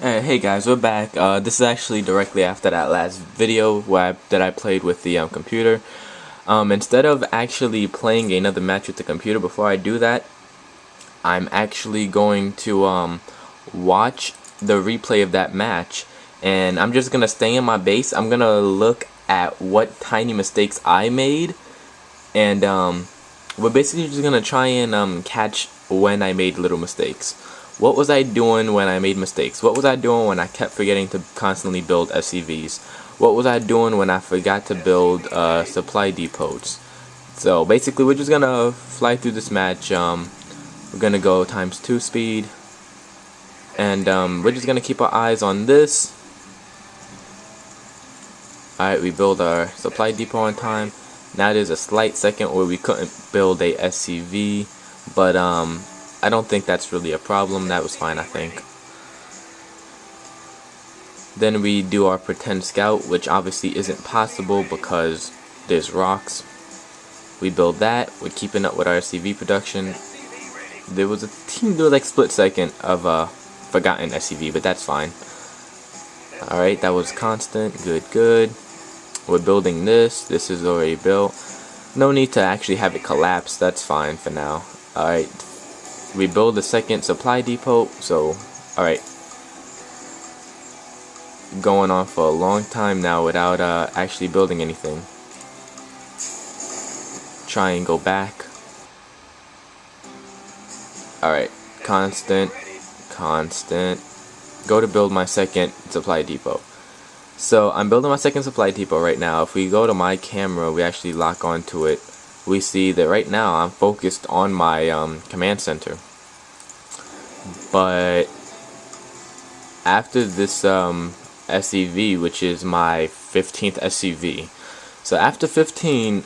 Hey guys, we're back. This is actually directly after that last video that I played with the computer. Instead of actually playing another match with the computer, before I do that, I'm actually going to watch the replay of that match, and I'm just gonna stay in my base. I'm gonna look at what tiny mistakes I made, and we're basically just gonna try and catch when I made little mistakes. What was I doing when I made mistakes? What was I doing when I kept forgetting to constantly build SCVs? What was I doing when I forgot to build supply depots? So basically we're just gonna fly through this match. We're gonna go ×2 speed, and we're just gonna keep our eyes on this. Alright, we build our supply depot on time. Now there's a slight second where we couldn't build a SCV, but I don't think that's really a problem. That was fine, I think. Then we do our pretend scout, which obviously isn't possible because there's rocks. We build that. We're keeping up with our SCV production. There was like split second of a forgotten SCV, but that's fine. Alright, that was constant. Good. We're building this. This is already built. No need to actually have it collapse. That's fine for now. Alright. We build the second supply depot, so alright. Going on for a long time now without actually building anything. Try and go back. Alright, constant. Go to build my second supply depot. So I'm building my second supply depot right now. If we go to my camera, we actually lock onto it. We see that right now I'm focused on my command center, but after this SCV, which is my 15th SCV, so after 15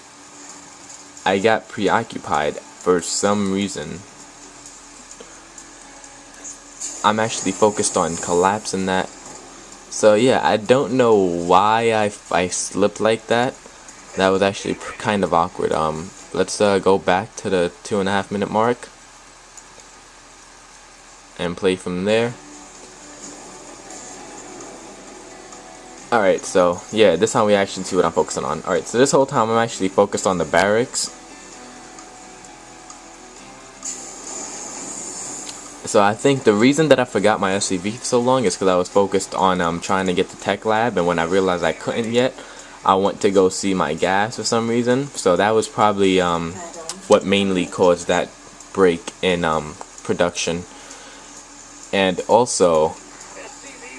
I got preoccupied for some reason. I'm actually focused on collapsing that. So yeah, I don't know why I slipped like that. That was actually kind of awkward. Let's go back to the 2.5 minute mark and play from there. Alright, so yeah, this time we actually see what I'm focusing on. Alright, so this whole time I'm actually focused on the barracks. So I think the reason that I forgot my SCV for so long is because I was focused on trying to get the tech lab, and when I realized I couldn't yet, I went to go see my gas for some reason. So that was probably what mainly caused that break in production. And also,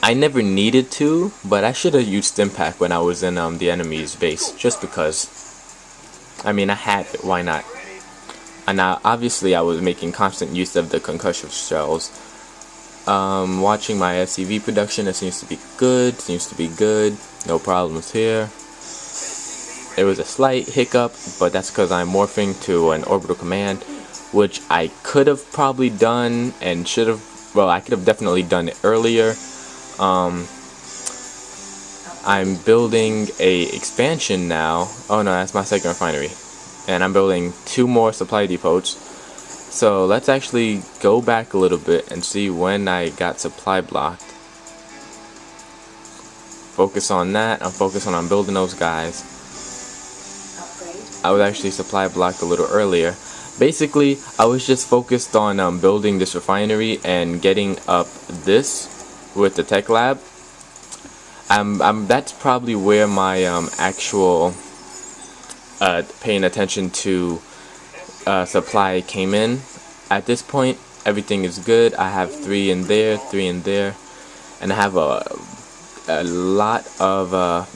I never needed to, but I should have used Stimpack when I was in the enemy's base, just because. I mean, I had it, why not? And now, obviously, I was making constant use of the concussive shells. Watching my SCV production, it seems to be good. No problems here. There was a slight hiccup, but that's because I'm morphing to an orbital command, which I could have probably done and should have. Well, I could have definitely done it earlier. I'm building a expansion now. Oh no, that's my second refinery. And I'm building 2 more supply depots. So let's actually go back a little bit and see when I got supply blocked. Focus on that. I'm focusing on building those guys. I was actually supply blocked a little earlier. Basically, I was just focused on building this refinery and getting up this with the tech lab. That's probably where my actual paying attention to supply came in. At this point, everything is good. I have 3 in there, and I have a lot of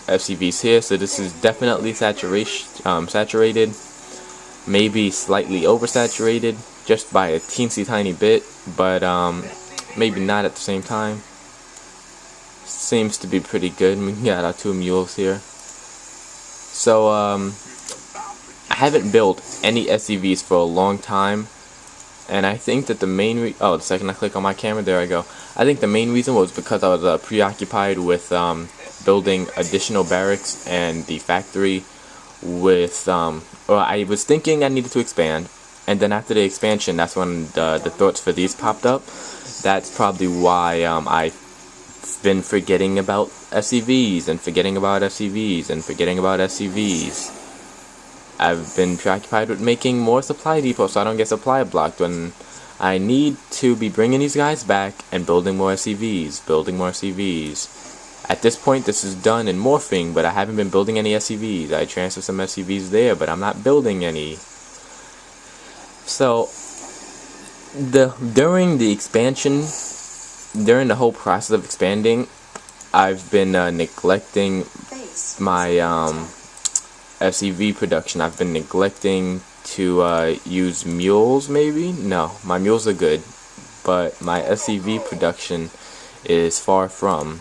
FCVs here, so this is definitely saturated, maybe slightly oversaturated, just by a teensy tiny bit, but maybe not at the same time. Seems to be pretty good. We got our 2 mules here. So I haven't built any SCVs for a long time, and I think that the main the second I click on my camera, there I go. I think the main reason was because I was preoccupied with building additional barracks and the factory with I was thinking I needed to expand, and then after the expansion, that's when the thoughts for these popped up. That's probably why I been forgetting about SCVs and forgetting about SCVs and forgetting about SCVs. I've been preoccupied with making more supply depots so I don't get supply blocked when I need to be bringing these guys back and building more SCVs, building more SCVs. At this point, this is done and morphing, but I haven't been building any SCVs. I transferred some SCVs there, but I'm not building any. So, during the expansion, during the whole process of expanding, I've been neglecting my SCV production. I've been neglecting to use mules, maybe? No, my mules are good, but my SCV production is far from.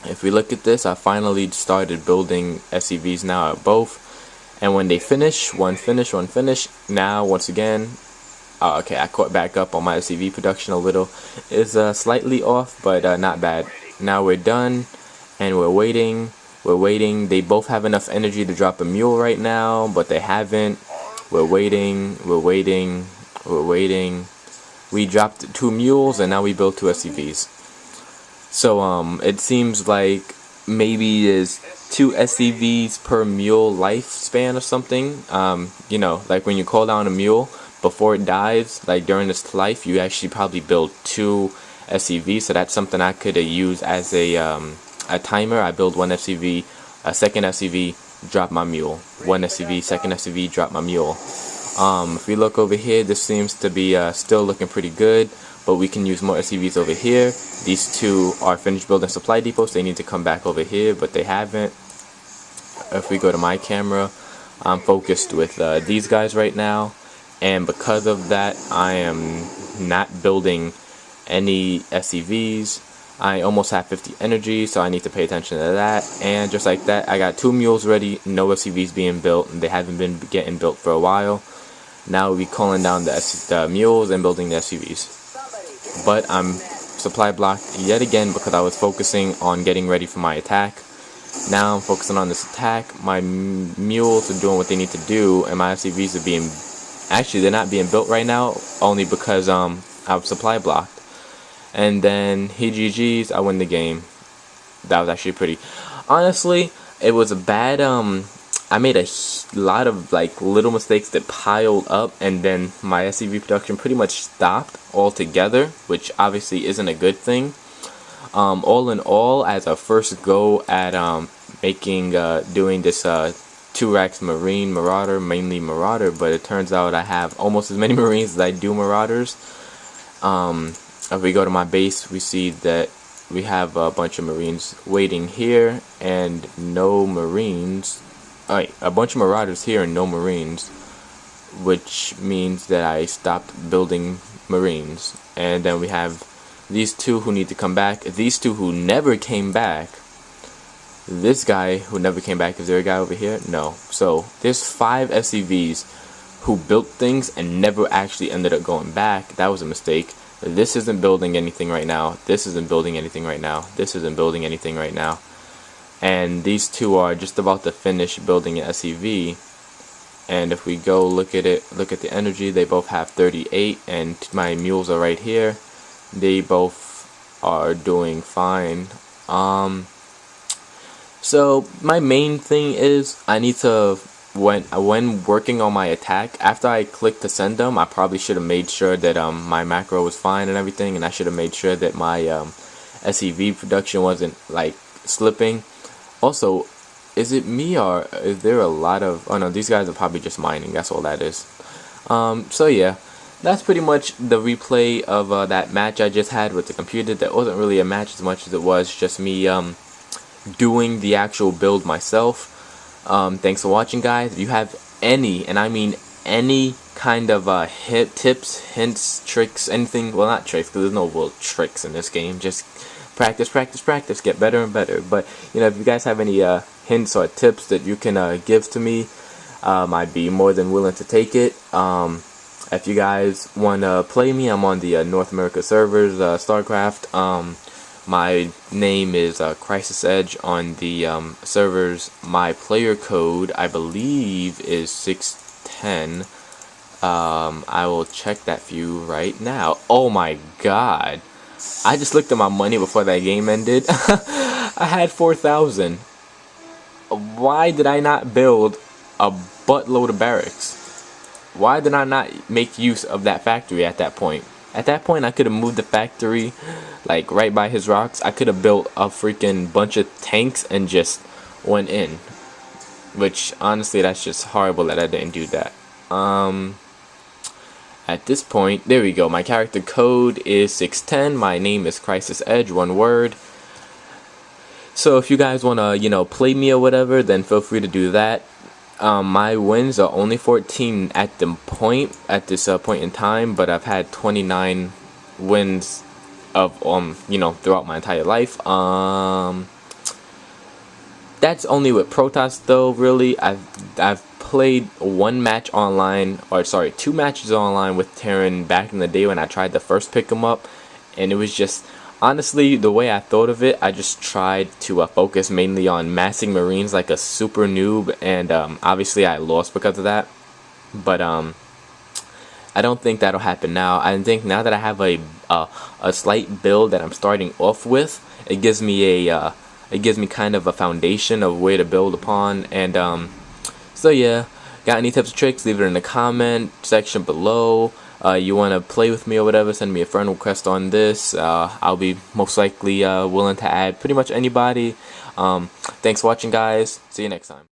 If we look at this, I finally started building SCVs now at both, and when they finish, one finish, now once again, okay, I caught back up on my SCV production a little. It's slightly off, but not bad. Now we're done, and we're waiting. They both have enough energy to drop a mule right now, but they haven't. We're waiting. We dropped 2 mules, and now we built 2 SCVs. So it seems like maybe there's 2 SCVs per mule lifespan or something. You know, like when you call down a mule before it dies, like during its life, you actually probably build 2 SCVs. So that's something I could use as a timer. I build 1 SCV, a second SCV, drop my mule. 1 SCV, second SCV, drop my mule. If we look over here, this seems to be still looking pretty good, but we can use more SCVs over here. These 2 are finished building supply depots. They need to come back over here, but they haven't. If we go to my camera, I'm focused with these guys right now, and because of that, I am not building any SCVs. I almost have 50 energy, so I need to pay attention to that. And just like that, I got 2 mules ready, no SCVs being built, and they haven't been getting built for a while. Now we'll be calling down the mules and building the SCVs. But I'm supply blocked yet again because I was focusing on getting ready for my attack. Now I'm focusing on this attack. My mules are doing what they need to do, and my SCVs are being... Actually, they're not being built right now, only because I'm supply blocked. And then, GG's, I win the game. That was actually pretty... Honestly, it was a bad... I made a lot of like little mistakes that piled up, and then my SCV production pretty much stopped altogether, which obviously isn't a good thing. All in all, as a first go at doing this 2 Rax Marauder, mainly Marauder, but it turns out I have almost as many Marines as I do Marauders. If we go to my base, we see that we have a bunch of Marines waiting here and no Marines. Alright, a bunch of Marauders here and no Marines, which means that I stopped building Marines. And then we have these 2 who need to come back, these 2 who never came back, this guy who never came back. Is there a guy over here? No. So there's 5 SCVs who built things and never actually ended up going back. That was a mistake. This isn't building anything right now. This isn't building anything right now. This isn't building anything right now. And these 2 are just about to finish building an SCV. And if we go look at it, look at the energy, they both have 38, and my mules are right here. They both are doing fine. So my main thing is I need to, when working on my attack, after I click to send them, I probably should have made sure that my macro was fine and everything, and I should have made sure that my SCV production wasn't like slipping. Also, is it me or is there a lot of... Oh no, these guys are probably just mining. That's all that is. So yeah, that's pretty much the replay of that match I just had with the computer. That wasn't really a match as much as it was just me doing the actual build myself. Thanks for watching, guys. If you have any, and I mean any kind of tips, hints, tricks, anything... Well, not tricks, because there's no real tricks in this game. Just... practice, get better and better. But you know, if you guys have any hints or tips that you can give to me, I'd be more than willing to take it. If you guys want to play me, I'm on the North America servers, Starcraft. My name is Crisis Edge on the servers. My player code, I believe, is 610. I will check that for you right now. Oh my god. I just looked at my money before that game ended. I had 4,000. Why did I not build a buttload of barracks? Why did I not make use of that factory at that point? At that point, I could have moved the factory like right by his rocks. I could have built a freaking bunch of tanks and just went in. Which, honestly, that's just horrible that I didn't do that. At this point, there we go. My character code is 610. My name is Crisis Edge, one word. So if you guys want to, you know, play me or whatever, then feel free to do that. My wins are only 14 at this point in time, but I've had 29 wins of you know, throughout my entire life. That's only with Protoss though. Really, I've played one match online, or sorry, 2 matches online with Terran back in the day when I tried to first pick him up, and it was just, honestly, the way I thought of it, I just tried to focus mainly on massing Marines like a super noob, and obviously I lost because of that. But I don't think that'll happen now. I think now that I have a slight build that I'm starting off with, it gives me kind of a foundation of where to build upon. And so yeah, got any tips or tricks, leave it in the comment section below. You want to play with me or whatever, send me a friend request on this. I'll be most likely willing to add pretty much anybody. Thanks for watching, guys. See you next time.